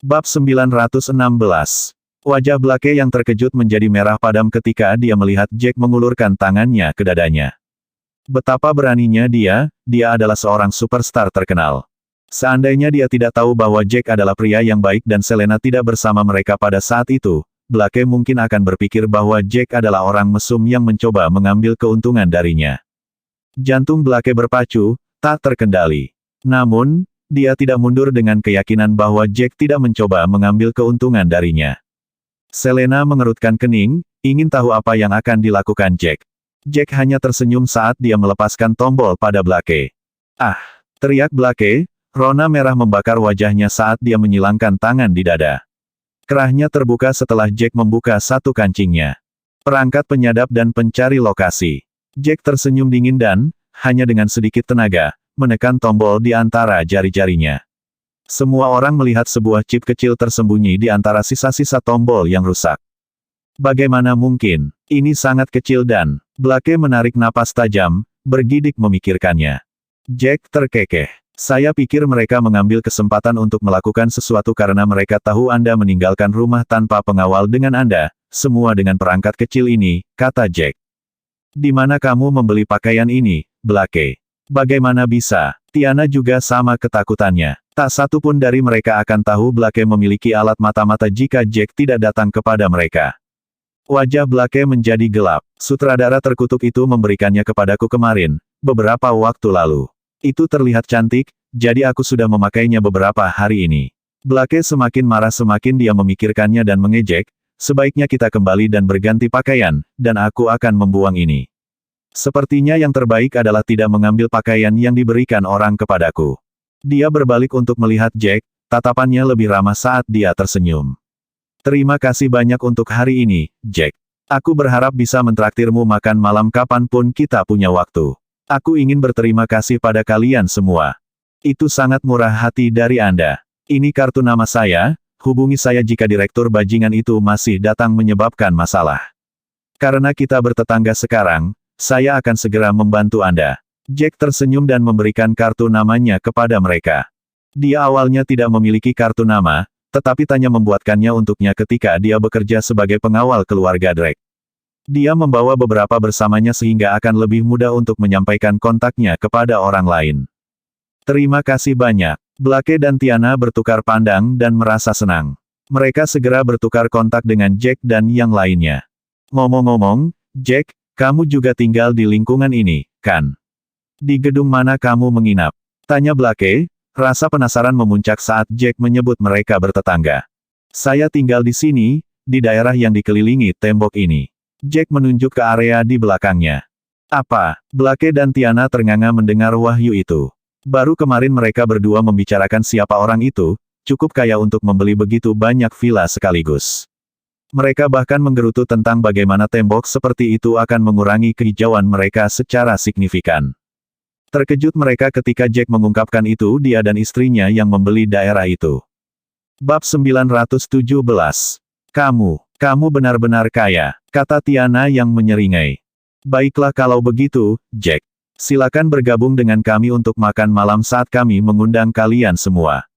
Bab 916. Wajah Blake yang terkejut menjadi merah padam ketika dia melihat Jack mengulurkan tangannya ke dadanya. Betapa beraninya dia adalah seorang superstar terkenal. Seandainya dia tidak tahu bahwa Jack adalah pria yang baik dan Selena tidak bersama mereka pada saat itu, Blake mungkin akan berpikir bahwa Jack adalah orang mesum yang mencoba mengambil keuntungan darinya. Jantung Blake berpacu, tak terkendali. Namun, dia tidak mundur dengan keyakinan bahwa Jack tidak mencoba mengambil keuntungan darinya. Selena mengerutkan kening, ingin tahu apa yang akan dilakukan Jack. Jack hanya tersenyum saat dia melepaskan tombol pada Blake. "Ah!" teriak Blake, rona merah membakar wajahnya saat dia menyilangkan tangan di dada. Kerahnya terbuka setelah Jack membuka satu kancingnya. Perangkat penyadap dan pencari lokasi. Jack tersenyum dingin dan, hanya dengan sedikit tenaga, menekan tombol di antara jari-jarinya. Semua orang melihat sebuah chip kecil tersembunyi di antara sisa-sisa tombol yang rusak. Bagaimana mungkin? Ini sangat kecil dan, Blake menarik napas tajam, bergidik memikirkannya. Jack terkekeh. "Saya pikir mereka mengambil kesempatan untuk melakukan sesuatu karena mereka tahu Anda meninggalkan rumah tanpa pengawal dengan Anda, semua dengan perangkat kecil ini," kata Jack. "Di mana kamu membeli pakaian ini, Blake?" "Bagaimana bisa?" Tiana juga sama ketakutannya. Tak satu pun dari mereka akan tahu Blake memiliki alat mata-mata jika Jack tidak datang kepada mereka. Wajah Blake menjadi gelap. "Sutradara terkutuk itu memberikannya kepadaku kemarin, beberapa waktu lalu. Itu terlihat cantik, jadi aku sudah memakainya beberapa hari ini." Blake semakin marah semakin dia memikirkannya dan mengejek, "Sebaiknya kita kembali dan berganti pakaian, dan aku akan membuang ini. Sepertinya yang terbaik adalah tidak mengambil pakaian yang diberikan orang kepadaku." Dia berbalik untuk melihat Jack, tatapannya lebih ramah saat dia tersenyum. "Terima kasih banyak untuk hari ini, Jack. Aku berharap bisa mentraktirmu makan malam kapanpun kita punya waktu. Aku ingin berterima kasih pada kalian semua. Itu sangat murah hati dari Anda. Ini kartu nama saya, hubungi saya jika direktur bajingan itu masih datang menyebabkan masalah. Karena kita bertetangga sekarang, saya akan segera membantu Anda." Jack tersenyum dan memberikan kartu namanya kepada mereka. Dia awalnya tidak memiliki kartu nama, tetapi Tanya membuatkannya untuknya ketika dia bekerja sebagai pengawal keluarga Drake. Dia membawa beberapa bersamanya sehingga akan lebih mudah untuk menyampaikan kontaknya kepada orang lain. "Terima kasih banyak." Blake dan Tiana bertukar pandang dan merasa senang. Mereka segera bertukar kontak dengan Jack dan yang lainnya. "Ngomong-ngomong, Jack, kamu juga tinggal di lingkungan ini, kan? Di gedung mana kamu menginap?" tanya Blake, rasa penasaran memuncak saat Jack menyebut mereka bertetangga. "Saya tinggal di sini, di daerah yang dikelilingi tembok ini." Jack menunjuk ke area di belakangnya. "Apa?" Blake dan Tiana ternganga mendengar wahyu itu. Baru kemarin mereka berdua membicarakan siapa orang itu, cukup kaya untuk membeli begitu banyak villa sekaligus. Mereka bahkan menggerutu tentang bagaimana tembok seperti itu akan mengurangi kehijauan mereka secara signifikan. Terkejut mereka ketika Jack mengungkapkan itu dia dan istrinya yang membeli daerah itu. Bab 917. Kamu benar-benar kaya," kata Tiana yang menyeringai. "Baiklah kalau begitu, Jack. Silakan bergabung dengan kami untuk makan malam saat kami mengundang kalian semua."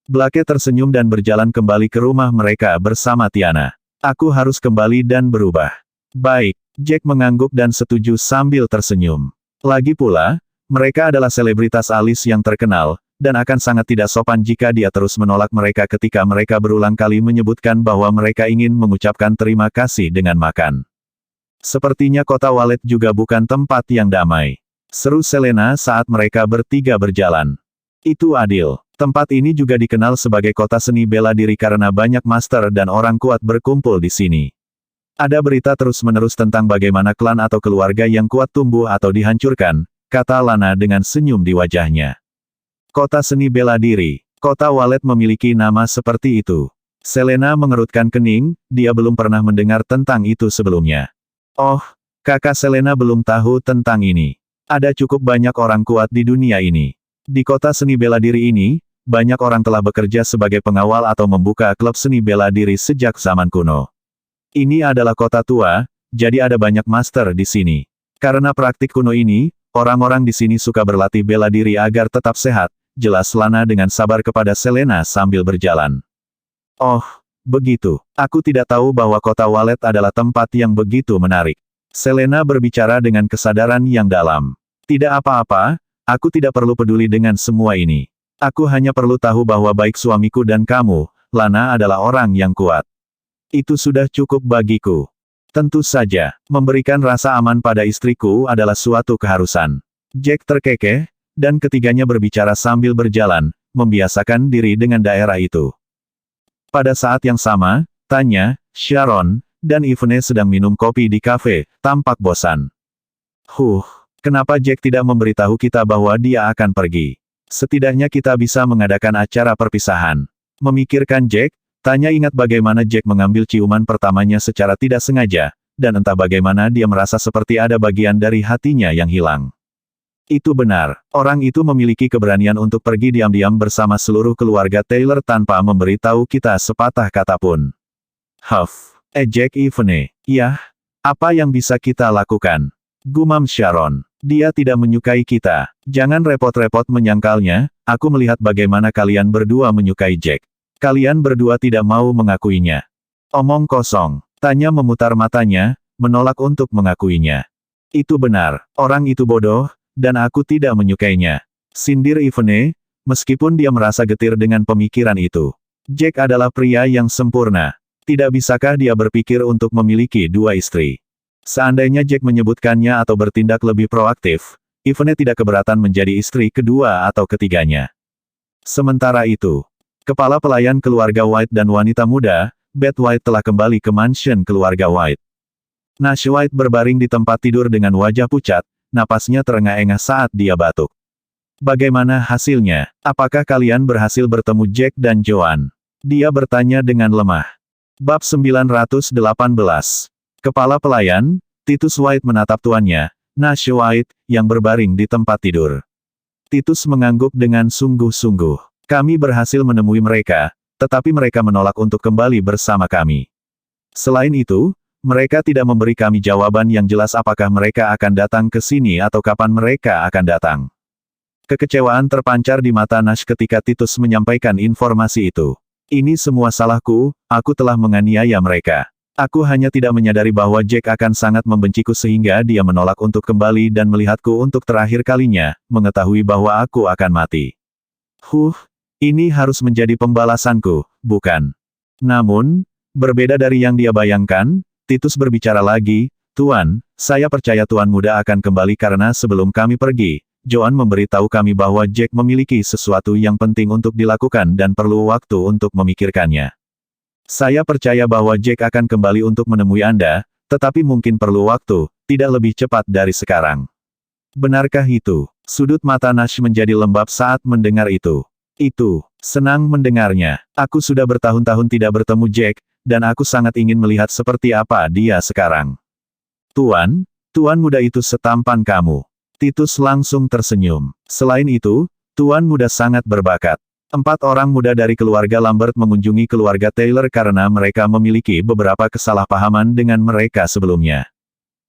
Blake tersenyum dan berjalan kembali ke rumah mereka bersama Tiana. "Aku harus kembali dan berubah." "Baik." Jack mengangguk dan setuju sambil tersenyum. Lagi pula, mereka adalah selebritas alis yang terkenal, dan akan sangat tidak sopan jika dia terus menolak mereka ketika mereka berulang kali menyebutkan bahwa mereka ingin mengucapkan terima kasih dengan makan. "Sepertinya kota Walet juga bukan tempat yang damai," seru Selena saat mereka bertiga berjalan. "Itu adil. Tempat ini juga dikenal sebagai kota seni bela diri karena banyak master dan orang kuat berkumpul di sini. Ada berita terus-menerus tentang bagaimana klan atau keluarga yang kuat tumbuh atau dihancurkan," kata Lana dengan senyum di wajahnya. "Kota seni bela diri. Kota Walet memiliki nama seperti itu." Selena mengerutkan kening, dia belum pernah mendengar tentang itu sebelumnya. "Oh, kakak Selena belum tahu tentang ini. Ada cukup banyak orang kuat di dunia ini. Di kota seni bela diri ini, banyak orang telah bekerja sebagai pengawal atau membuka klub seni bela diri sejak zaman kuno. Ini adalah kota tua, jadi ada banyak master di sini. Karena praktik kuno ini, orang-orang di sini suka berlatih bela diri agar tetap sehat," jelas Lana dengan sabar kepada Selena sambil berjalan. Oh, begitu. Aku tidak tahu bahwa kota Walet adalah tempat yang begitu menarik. Selena berbicara dengan kesadaran yang dalam. Tidak apa-apa, aku tidak perlu peduli dengan semua ini. Aku hanya perlu tahu bahwa baik suamiku dan kamu, Lana adalah orang yang kuat. Itu sudah cukup bagiku. Tentu saja, memberikan rasa aman pada istriku adalah suatu keharusan. Jack terkekeh, dan ketiganya berbicara sambil berjalan, membiasakan diri dengan daerah itu. Pada saat yang sama, Tanya, Sharon, dan Yvonne sedang minum kopi di kafe, tampak bosan. Kenapa Jack tidak memberitahu kita bahwa dia akan pergi? Setidaknya kita bisa mengadakan acara perpisahan. Memikirkan Jack, Tanya ingat bagaimana Jack mengambil ciuman pertamanya secara tidak sengaja, dan entah bagaimana dia merasa seperti ada bagian dari hatinya yang hilang. Itu benar, orang itu memiliki keberanian untuk pergi diam-diam bersama seluruh keluarga Taylor tanpa memberitahu kita sepatah kata pun. Jack Yvonne. Yah, apa yang bisa kita lakukan? Gumam Sharon. Dia tidak menyukai kita. Jangan repot-repot menyangkalnya, aku melihat bagaimana kalian berdua menyukai Jack. Kalian berdua tidak mau mengakuinya. Omong kosong. Tanya memutar matanya, menolak untuk mengakuinya. Itu benar, orang itu bodoh, dan aku tidak menyukainya. Sindir Yvonne, meskipun dia merasa getir dengan pemikiran itu. Jack adalah pria yang sempurna. Tidak bisakah dia berpikir untuk memiliki dua istri? Seandainya Jack menyebutkannya atau bertindak lebih proaktif, Yvonne tidak keberatan menjadi istri kedua atau ketiganya. Sementara itu, kepala pelayan keluarga White dan wanita muda, Beth White telah kembali ke mansion keluarga White. Nash White berbaring di tempat tidur dengan wajah pucat, napasnya terengah-engah saat dia batuk. Bagaimana hasilnya? Apakah kalian berhasil bertemu Jack dan Joan? Dia bertanya dengan lemah. Bab 918. Kepala pelayan, Titus White menatap tuannya, Nash White, yang berbaring di tempat tidur. Titus mengangguk dengan sungguh-sungguh. Kami berhasil menemui mereka, tetapi mereka menolak untuk kembali bersama kami. Selain itu, mereka tidak memberi kami jawaban yang jelas apakah mereka akan datang ke sini atau kapan mereka akan datang. Kekecewaan terpancar di mata Nash ketika Titus menyampaikan informasi itu. Ini semua salahku, aku telah menganiaya mereka. Aku hanya tidak menyadari bahwa Jack akan sangat membenciku sehingga dia menolak untuk kembali dan melihatku untuk terakhir kalinya, mengetahui bahwa aku akan mati. Ini harus menjadi pembalasanku, bukan? Namun, berbeda dari yang dia bayangkan, Titus berbicara lagi, Tuan, saya percaya Tuan muda akan kembali karena sebelum kami pergi, Joan memberitahu kami bahwa Jack memiliki sesuatu yang penting untuk dilakukan dan perlu waktu untuk memikirkannya. Saya percaya bahwa Jack akan kembali untuk menemui Anda, tetapi mungkin perlu waktu, tidak lebih cepat dari sekarang. Benarkah itu? Sudut mata Nash menjadi lembab saat mendengar itu. Senang mendengarnya. Aku sudah bertahun-tahun tidak bertemu Jack, dan aku sangat ingin melihat seperti apa dia sekarang. Tuan muda itu setampan kamu. Titus langsung tersenyum. Selain itu, Tuan muda sangat berbakat. 4 orang muda dari keluarga Lambert mengunjungi keluarga Taylor karena mereka memiliki beberapa kesalahpahaman dengan mereka sebelumnya.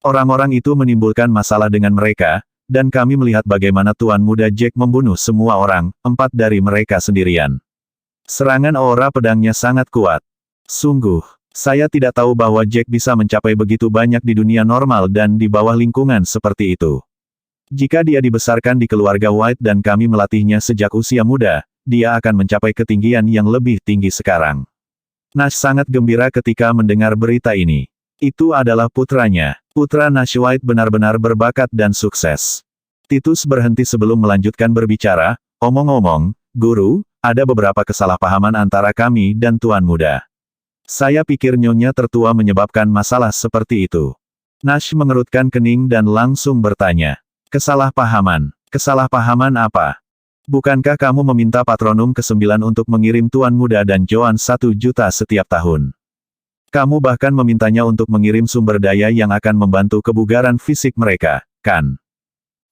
Orang-orang itu menimbulkan masalah dengan mereka, dan kami melihat bagaimana Tuan muda Jack membunuh semua orang, 4 dari mereka sendirian. Serangan aura pedangnya sangat kuat. Sungguh, saya tidak tahu bahwa Jack bisa mencapai begitu banyak di dunia normal dan di bawah lingkungan seperti itu. Jika dia dibesarkan di keluarga White dan kami melatihnya sejak usia muda, dia akan mencapai ketinggian yang lebih tinggi sekarang. Nash sangat gembira ketika mendengar berita ini. Itu adalah putranya. Putra Nash White benar-benar berbakat dan sukses. Titus berhenti sebelum melanjutkan berbicara, omong-omong, Guru, ada beberapa kesalahpahaman antara kami dan Tuan muda. Saya pikir Nyonya tertua menyebabkan masalah seperti itu. Nash mengerutkan kening dan langsung bertanya. Kesalahpahaman? Kesalahpahaman apa? Bukankah kamu meminta patronum ke-9 untuk mengirim Tuan muda dan Joan 1 juta setiap tahun? Kamu bahkan memintanya untuk mengirim sumber daya yang akan membantu kebugaran fisik mereka, kan?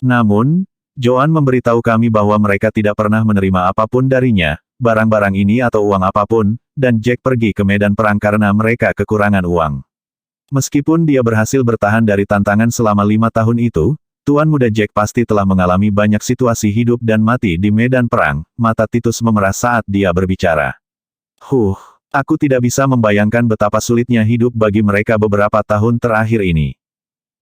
Namun, Joan memberitahu kami bahwa mereka tidak pernah menerima apapun darinya, barang-barang ini atau uang apapun, dan Jack pergi ke medan perang karena mereka kekurangan uang. Meskipun dia berhasil bertahan dari tantangan selama 5 tahun itu, Tuan muda Jack pasti telah mengalami banyak situasi hidup dan mati di medan perang, mata Titus memerah saat dia berbicara. Aku tidak bisa membayangkan betapa sulitnya hidup bagi mereka beberapa tahun terakhir ini.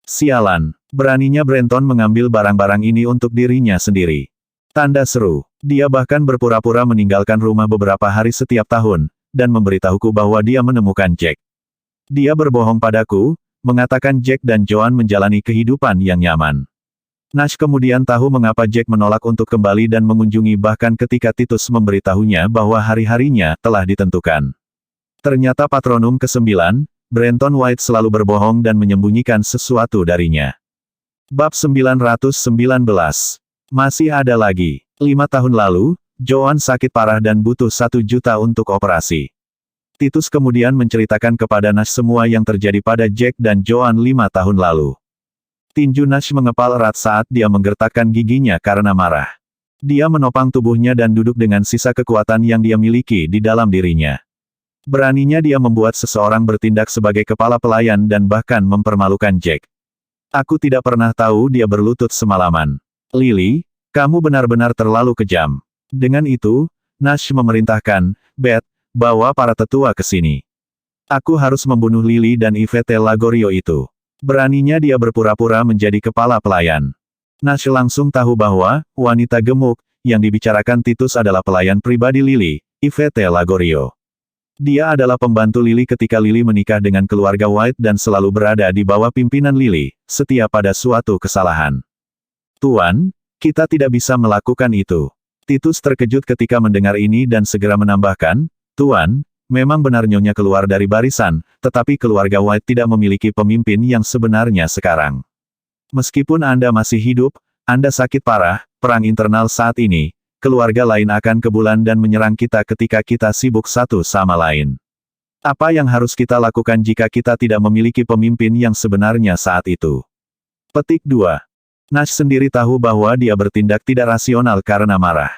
Sialan, beraninya Brenton mengambil barang-barang ini untuk dirinya sendiri. Tanda seru. Dia bahkan berpura-pura meninggalkan rumah beberapa hari setiap tahun, dan memberitahuku bahwa dia menemukan Jack. Dia berbohong padaku, mengatakan Jack dan Joan menjalani kehidupan yang nyaman. Nash kemudian tahu mengapa Jack menolak untuk kembali dan mengunjungi bahkan ketika Titus memberitahunya bahwa hari-harinya telah ditentukan. Ternyata patronum ke-9, Brenton White selalu berbohong dan menyembunyikan sesuatu darinya. Bab 919. Masih ada lagi. 5 tahun lalu, Joan sakit parah dan butuh 1 juta untuk operasi. Titus kemudian menceritakan kepada Nash semua yang terjadi pada Jack dan Joan 5 tahun lalu. Tinju Nash mengepal erat saat dia menggertakkan giginya karena marah. Dia menopang tubuhnya dan duduk dengan sisa kekuatan yang dia miliki di dalam dirinya. Beraninya dia membuat seseorang bertindak sebagai kepala pelayan dan bahkan mempermalukan Jack. Aku tidak pernah tahu dia berlutut semalaman. Lily, kamu benar-benar terlalu kejam. Dengan itu, Nash memerintahkan, Beth, bawa para tetua ke sini. Aku harus membunuh Lily dan Yvette Lagorio itu. Beraninya dia berpura-pura menjadi kepala pelayan. Nash langsung tahu bahwa, wanita gemuk, yang dibicarakan Titus adalah pelayan pribadi Lily, Yvette Lagorio. Dia adalah pembantu Lily ketika Lily menikah dengan keluarga White dan selalu berada di bawah pimpinan Lily, setia pada suatu kesalahan. Tuan, kita tidak bisa melakukan itu. Titus terkejut ketika mendengar ini dan segera menambahkan, Tuan, memang benar Nyonya keluar dari barisan, tetapi keluarga White tidak memiliki pemimpin yang sebenarnya sekarang. Meskipun Anda masih hidup, Anda sakit parah, perang internal saat ini, keluarga lain akan ke bulan dan menyerang kita ketika kita sibuk satu sama lain. Apa yang harus kita lakukan jika kita tidak memiliki pemimpin yang sebenarnya saat itu? Petik 2. Nash sendiri tahu bahwa dia bertindak tidak rasional karena marah.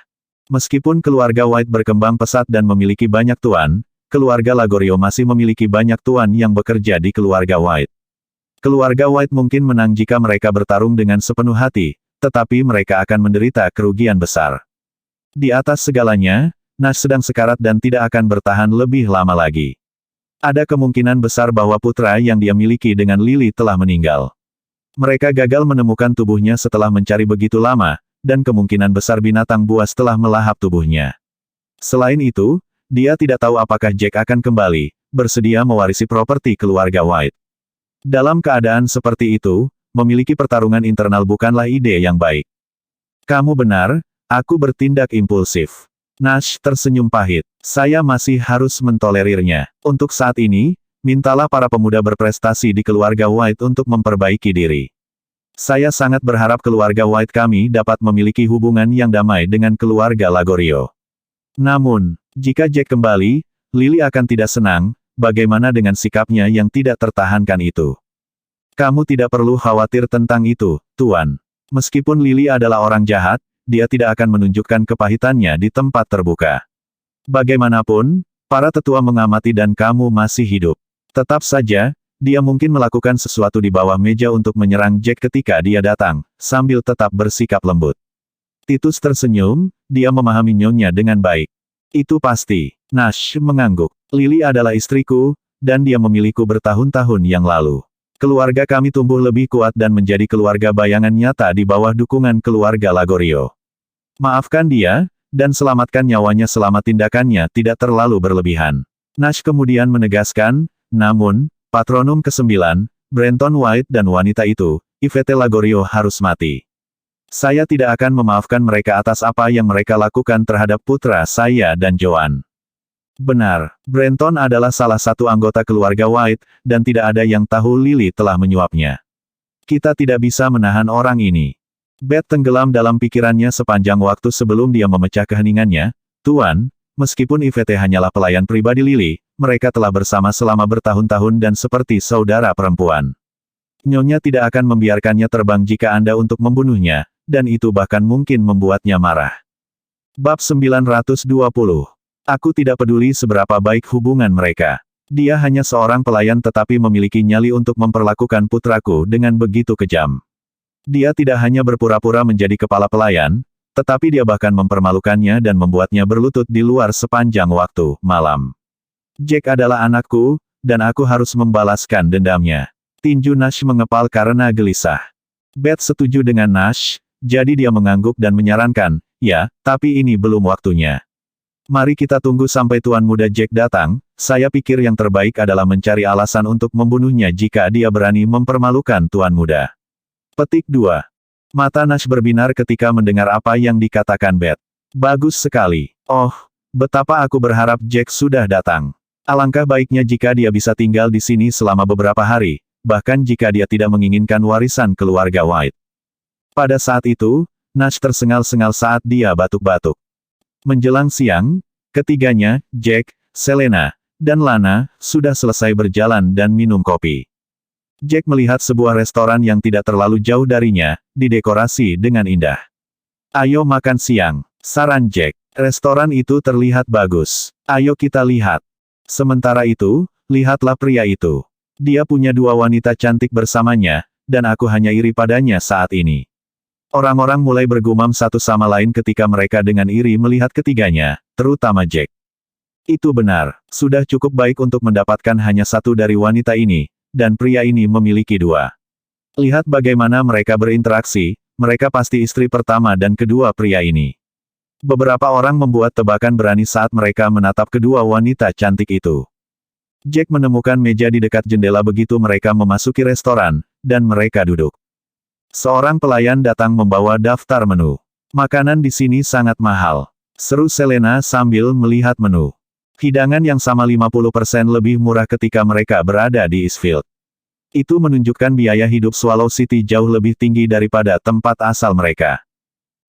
Meskipun keluarga White berkembang pesat dan memiliki banyak tuan, keluarga Lagorio masih memiliki banyak tuan yang bekerja di keluarga White. Keluarga White mungkin menang jika mereka bertarung dengan sepenuh hati, tetapi mereka akan menderita kerugian besar. Di atas segalanya, Nash sedang sekarat dan tidak akan bertahan lebih lama lagi. Ada kemungkinan besar bahwa putra yang dia miliki dengan Lily telah meninggal. Mereka gagal menemukan tubuhnya setelah mencari begitu lama, dan kemungkinan besar binatang buas telah melahap tubuhnya. Selain itu, dia tidak tahu apakah Jack akan kembali, bersedia mewarisi properti keluarga White. Dalam keadaan seperti itu, memiliki pertarungan internal bukanlah ide yang baik. Kamu benar. Aku bertindak impulsif. Nash tersenyum pahit. Saya masih harus mentolerirnya. Untuk saat ini, mintalah para pemuda berprestasi di keluarga White untuk memperbaiki diri. Saya sangat berharap keluarga White kami dapat memiliki hubungan yang damai dengan keluarga Lagorio. Namun, jika Jack kembali, Lily akan tidak senang, bagaimana dengan sikapnya yang tidak tertahankan itu? Kamu tidak perlu khawatir tentang itu, Tuan. Meskipun Lily adalah orang jahat, dia tidak akan menunjukkan kepahitannya di tempat terbuka. Bagaimanapun, para tetua mengamati dan kamu masih hidup. Tetap saja, dia mungkin melakukan sesuatu di bawah meja untuk menyerang Jack ketika dia datang, sambil tetap bersikap lembut. Titus tersenyum, dia memahami Nyonya dengan baik. Itu pasti. Nash mengangguk. Lily adalah istriku, dan dia memilihku bertahun-tahun yang lalu. Keluarga kami tumbuh lebih kuat dan menjadi keluarga bayangan nyata di bawah dukungan keluarga Lagorio. Maafkan dia, dan selamatkan nyawanya selama tindakannya tidak terlalu berlebihan. Nash kemudian menegaskan, namun, patronum ke-9, Brenton White dan wanita itu, Yvette Lagorio harus mati. Saya tidak akan memaafkan mereka atas apa yang mereka lakukan terhadap putra saya dan Joan. Benar, Brenton adalah salah satu anggota keluarga White, dan tidak ada yang tahu Lily telah menyuapnya. Kita tidak bisa menahan orang ini. Beth tenggelam dalam pikirannya sepanjang waktu sebelum dia memecah keheningannya. Tuan, meskipun Yvette hanyalah pelayan pribadi Lily, mereka telah bersama selama bertahun-tahun dan seperti saudara perempuan. Nyonya tidak akan membiarkannya terbang jika Anda untuk membunuhnya, dan itu bahkan mungkin membuatnya marah. Bab 920. Aku tidak peduli seberapa baik hubungan mereka. Dia hanya seorang pelayan tetapi memiliki nyali untuk memperlakukan putraku dengan begitu kejam. Dia tidak hanya berpura-pura menjadi kepala pelayan, tetapi dia bahkan mempermalukannya dan membuatnya berlutut di luar sepanjang waktu, malam. Jack adalah anakku, dan aku harus membalaskan dendamnya. Tinju Nash mengepal karena gelisah. Beth setuju dengan Nash, jadi dia mengangguk dan menyarankan, ya, tapi ini belum waktunya. Mari kita tunggu sampai Tuan Muda Jack datang, saya pikir yang terbaik adalah mencari alasan untuk membunuhnya jika dia berani mempermalukan Tuan Muda. Petik 2. Mata Nash berbinar ketika mendengar apa yang dikatakan Beth. Bagus sekali. Oh, betapa aku berharap Jack sudah datang. Alangkah baiknya jika dia bisa tinggal di sini selama beberapa hari, bahkan jika dia tidak menginginkan warisan keluarga White. Pada saat itu, Nash tersengal-sengal saat dia batuk-batuk. Menjelang siang, ketiganya, Jack, Selena, dan Lana, sudah selesai berjalan dan minum kopi. Jack melihat sebuah restoran yang tidak terlalu jauh darinya, didekorasi dengan indah. Ayo makan siang, saran Jack. Restoran itu terlihat bagus. Ayo kita lihat. Sementara itu, lihatlah pria itu. Dia punya 2 wanita cantik bersamanya, dan aku hanya iri padanya saat ini. Orang-orang mulai bergumam satu sama lain ketika mereka dengan iri melihat ketiganya, terutama Jack. Itu benar, sudah cukup baik untuk mendapatkan hanya satu dari wanita ini, dan pria ini memiliki 2. Lihat bagaimana mereka berinteraksi, mereka pasti istri pertama dan kedua pria ini. Beberapa orang membuat tebakan berani saat mereka menatap kedua wanita cantik itu. Jack menemukan meja di dekat jendela begitu mereka memasuki restoran, dan mereka duduk. Seorang pelayan datang membawa daftar menu. Makanan di sini sangat mahal, seru Selena sambil melihat menu. Hidangan yang sama 50% lebih murah ketika mereka berada di Eastfield. Itu menunjukkan biaya hidup Swallow City jauh lebih tinggi daripada tempat asal mereka.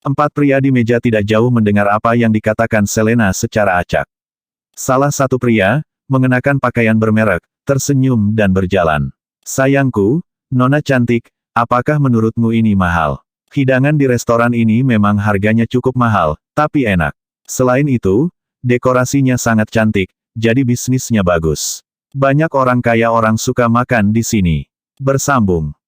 4 pria di meja tidak jauh mendengar apa yang dikatakan Selena secara acak. Salah satu pria, mengenakan pakaian bermerek, tersenyum dan berjalan. Sayangku, Nona cantik, apakah menurutmu ini mahal? Hidangan di restoran ini memang harganya cukup mahal, tapi enak. Selain itu, dekorasinya sangat cantik, jadi bisnisnya bagus. Banyak orang kaya orang suka makan di sini. Bersambung.